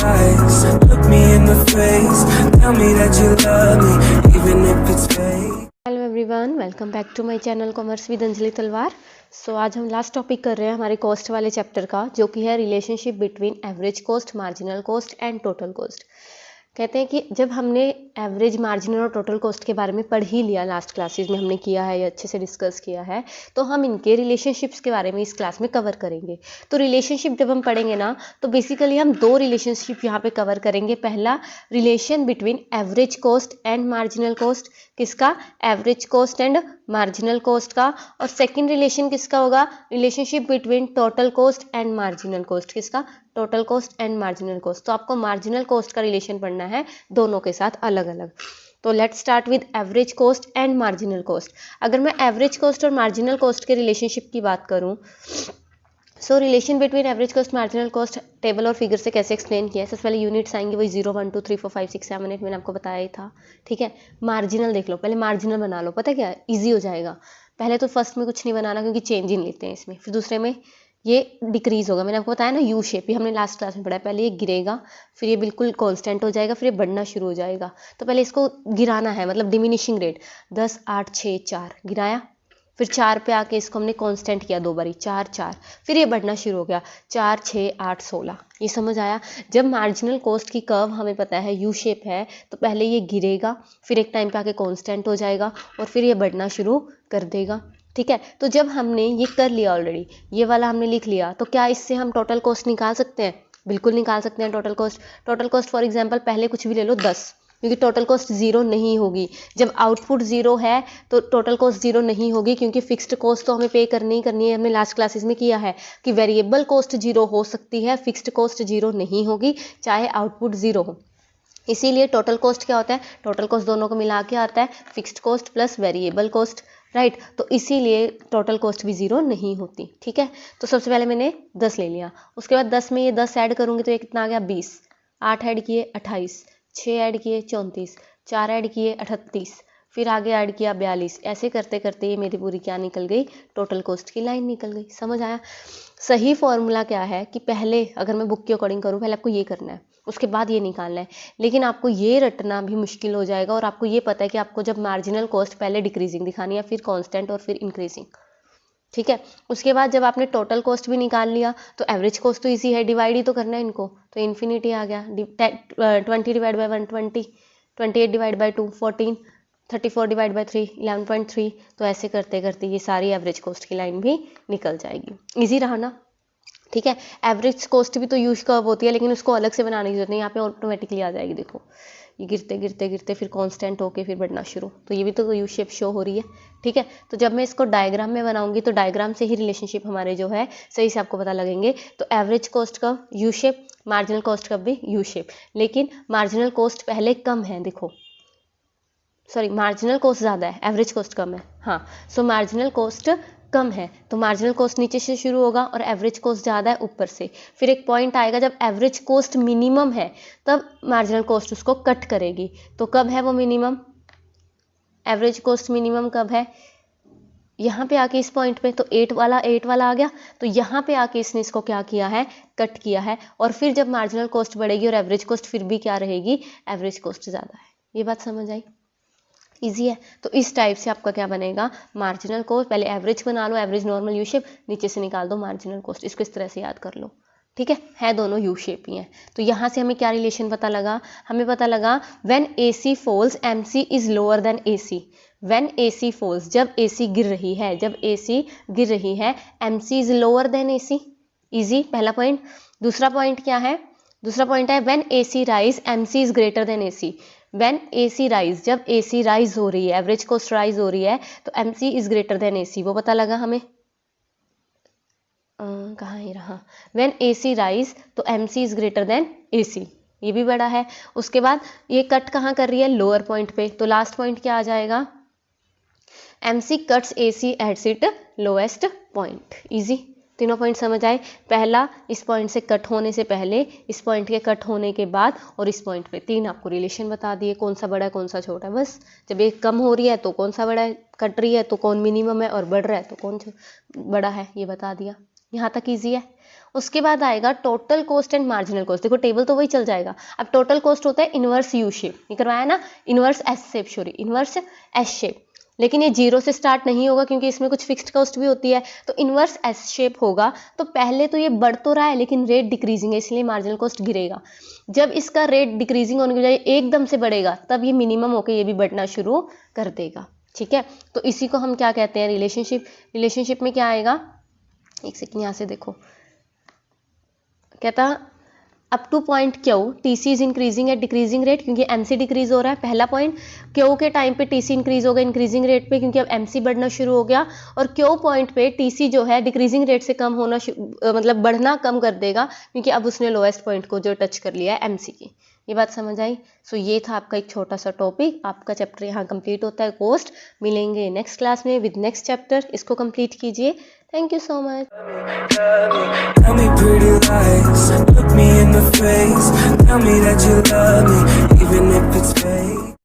lies. Look me in the face, tell me that you love me, even if it's fake. Hello everyone, welcome back to my channel commerce with Anjali Talwar. So आज हम last topic कर रहे हैं हमारे cost वाले chapter का, जो कि है relationship between average cost, marginal cost and total cost. कहते हैं कि जब हमने एवरेज, मार्जिनल और टोटल कॉस्ट के बारे में पढ़ ही लिया, लास्ट क्लासेस में हमने किया है, अच्छे से डिस्कस किया है, तो हम इनके रिलेशनशिप्स के बारे में इस क्लास में कवर करेंगे। तो रिलेशनशिप जब हम पढ़ेंगे ना, तो बेसिकली हम दो रिलेशनशिप यहाँ पे कवर करेंगे। पहला relation between average cost and marginal cost, किसका? Average cost and marginal cost का। और सेकंड रिलेशन किसका होगा? Relationship between total cost and marginal cost, किसका? Total cost and marginal cost. तो आपको मार्जिनल कॉस्ट का रिलेशन पढ़ना है दोनों के साथ अलग अलग। तो let's start with average cost and marginal cost. अगर मैं एवरेज कॉस्ट और मार्जिनल कॉस्ट के रिलेशनशिप की बात करूं, सो relation between average cost, marginal cost table और फिगर से कैसे एक्सप्लेन किया है। सबसे पहले यूनिट्स आएंगे, वही 0 1 2 3 4 5 6 7 8 मैंने आपको बताया ही था। ठीक है, मार्जिनल देख लो, पहले मार्जिनल बना लो, पता क्या इजी हो जाएगा। पहले तो फर्स्ट में कुछ नहीं बनाना, क्योंकि चेंज इन लेते हैं इसमें। फिर दूसरे में ये डिक्रीज होगा, मैंने आपको बताया ना, यू शेप, ये हमने लास्ट क्लास में पढ़ा है। पहले ये गिरेगा, फिर ये बिल्कुल कांस्टेंट हो जाएगा, फिर ये बढ़ना शुरू हो जाएगा। तो पहले इसको गिराना है, मतलब डिमिनिशिंग रेट। 10 8 6 4 गिराया, फिर 4 पे आके इसको हमने कांस्टेंट किया 2 बारी, 4 4, फिर ये बढ़ना शुरू हो गया, 4 6 8 16। ये समझ आया? जब मार्जिनल कॉस्ट की कर्व हमें पता है यू शेप है, तो पहले ये गिरेगा, फिर एक टाइम पे आके कांस्टेंट हो जाएगा, और फिर ये बढ़ना शुरू कर देगा। ठीक है, तो जब हमने ये कर लिया ऑलरेडी, ये वाला हमने लिख लिया, तो क्या इससे हम टोटल कॉस्ट निकाल सकते हैं? बिल्कुल निकाल सकते हैं total cost. Total cost for example पहले कुछ भी ले लो 10, क्योंकि टोटल कॉस्ट जीरो नहीं होगी। जब आउटपुट जीरो है तो टोटल कॉस्ट जीरो नहीं होगी, क्योंकि फिक्स्ड कॉस्ट तो हमें पे करनी ही करनी है। हमने लास्ट क्लासेस में किया है कि वेरिएबल कॉस्ट जीरो हो सकती है, फिक्स्ड कॉस्ट जीरो नहीं होगी, चाहे आउटपुट जीरो हो। इसीलिए टोटल कॉस्ट क्या होता है? टोटल कॉस्ट दोनों को मिला के आता है, fixed cost plus variable cost, right. तो इसीलिए टोटल कॉस्ट भी जीरो नहीं होती। ठीक है, तो सबसे पहले मैंने 10 ले लिया, उसके बाद 10 में ये 10 ऐड करूंगी तो ये कितना आ गया? 20। 8 ऐड किए 28, 6 ऐड किए 34, 4 ऐड किए 38, फिर आगे ऐड किया 42। ऐसे करते करते ये मेरी पूरी क्या निकल गई? टोटल कॉस्ट की लाइन निकल गई। समझ आया? सही फॉर्मूला क्या है कि पहले, अगर मैं बुक के अकॉर्डिंग करूँ, पहले आपको ये करना है, उसके बाद ये निकालना है। लेकिन आपको ये रटना भी मुश्किल हो जाएगा, और आपको ये पता है कि आपको जब मार्जिनल कॉस्ट पहले डिक्रीजिंग दिखानी है, फिर कांस्टेंट और फिर इंक्रीजिंग। ठीक है, उसके बाद जब आपने टोटल कॉस्ट भी निकाल लिया, तो एवरेज कॉस्ट तो इजी है, डिवाइड ही तो करना है इनको, तो इन्फिनिटी आ गया। 20 divide by 120, 28 divide by 2 14, 34 divide by 3 11.3। तो ऐसे करते करते ये सारी एवरेज कॉस्ट की लाइन भी निकल जाएगी। इजी रहा ना? ठीक है, एवरेज कॉस्ट भी तो यूज कर्व होती है, लेकिन उसको अलग से बनाने की जरूरत नहीं, यहाँ पे ऑटोमेटिकली आ जाएगी। देखो ये गिरते गिरते गिरते फिर कांस्टेंट होके फिर बढ़ना शुरू, तो ये भी तो यू शेप शो हो रही है। ठीक है, तो जब मैं इसको डायग्राम में बनाऊंगी, तो डायग्राम से ही रिलेशनशिप हमारे जो है सही से आपको पता लगेंगे। तो एवरेज कॉस्ट का यू शेप, मार्जिनल कॉस्ट का भी यू शेप, लेकिन मार्जिनल कॉस्ट पहले कम है। देखो, सॉरी, मार्जिनल कॉस्ट ज़्यादा है, एवरेज कॉस्ट कम है। हाँ, सो मार्जिनल कॉस्ट कम है, तो मार्जिनल कॉस्ट नीचे से शुरू होगा और एवरेज कॉस्ट ज़्यादा है ऊपर से। फिर एक पॉइंट आएगा जब एवरेज कॉस्ट मिनिमम है, तब मार्जिनल कॉस्ट उसको कट करेगी। तो कब है वो मिनिमम? एवरेज कॉस्ट मिनिमम कब है? यहाँ पे आके इस पॉइंट पे, तो 8 वाला आ गया, तो यहाँ पे आके इसने इसको क्या किया है? कट किया है। और फिर जब मार्जिनल कॉस्ट बढ़ेगी और एवरेज कॉस्ट फिर भी क्या रहेगी? एवरेज कॉस्ट ज़्यादा है। ये बात समझ आई? इजी है। तो इस टाइप से आपका क्या बनेगा? मार्जिनल कॉस्ट, पहले एवरेज बना लो, एवरेज नॉर्मल यू शेप, नीचे से निकाल दो मार्जिनल कॉस्ट। इसको इस तरह से याद कर लो। ठीक है दोनों यू शेप ही हैं। तो यहाँ से हमें क्या रिलेशन पता लगा? हमें पता लगा when AC falls MC is lower than AC। When AC falls, जब AC गिर रही है, जब AC गिर रही है, MC is lower than AC। Easy, पहला पॉइंट। दूसरा पॉइंट क्या है? दूसरा पॉइंट है when AC rise MC is greater than AC। When AC rise, जब AC राइज हो रही है, एवरेज कॉस्ट राइज हो रही है, तो MC is greater than AC, वो पता लगा हमें। कहाँ ही रहा? व्हेन AC राइज, तो MC is greater than AC, ये भी बड़ा है। उसके बाद ये कट कहाँ कर रही है? लोअर पॉइंट पे, तो लास्ट पॉइंट क्या आ जाएगा? MC cuts AC at its lowest point. Easy, तीनों पॉइंट समझ आए? पहला, इस पॉइंट से कट होने से पहले, इस पॉइंट के कट होने के बाद, और इस पॉइंट पे। तीन आपको रिलेशन बता दिए, कौन सा बड़ा है कौन सा छोटा है। बस जब ये कम हो रही है तो कौन सा बड़ा है, कट रही है तो कौन मिनिमम है, और बढ़ रहा है तो कौन बड़ा है, ये बता दिया। यहाँ तक ईजी है। उसके बाद आएगा total cost and marginal cost. देखो टेबल तो वही चल जाएगा। अब टोटल कॉस्ट होता है इनवर्स यू शेप, ये करवाया ना, inverse S shape, sorry inverse S shape, लेकिन ये जीरो से स्टार्ट नहीं होगा क्योंकि इसमें कुछ फिक्स्ड कॉस्ट भी होती है। तो इनवर्स एस शेप होगा तो पहले तो ये बढ़ तो रहा है लेकिन रेट डिक्रीजिंग है, इसलिए मार्जिनल कॉस्ट गिरेगा। जब इसका रेट डिक्रीजिंग होने के बजाय एकदम से बढ़ेगा तब ये मिनिमम होकर ये भी बढ़ना शुरू कर देगा। ठीक है, तो इसी को हम क्या कहते हैं, रिलेशनशिप। रिलेशनशिप में क्या आएगा, एक सेकंड यहाँ से देखो, कहता up two point Q TC is increasing at decreasing rate, क्योंकि एमसी डिक्रीज हो रहा है। पहला पॉइंट, क्यू के टाइम पे टीसी इंक्रीज होगा इंक्रीजिंग रेट पे क्योंकि अब एमसी बढ़ना शुरू हो गया, और क्यू पॉइंट पे टीसी जो है डिक्रीजिंग रेट से कम होना मतलब बढ़ना कम कर देगा क्योंकि अब उसने लोएस्ट पॉइंट को जो टच कर लिया है एमसी की। ये बात समझ आई। सो ये था आपका एक छोटा सा टॉपिक, आपका चैप्टर यहाँ कंप्लीट होता है कॉस्ट। मिलेंगे नेक्स्ट क्लास में विद नेक्स्ट चैप्टर, इसको कंप्लीट कीजिए। Thank you so much. Tell me pretty lies, look me in the face. Tell me that you love me,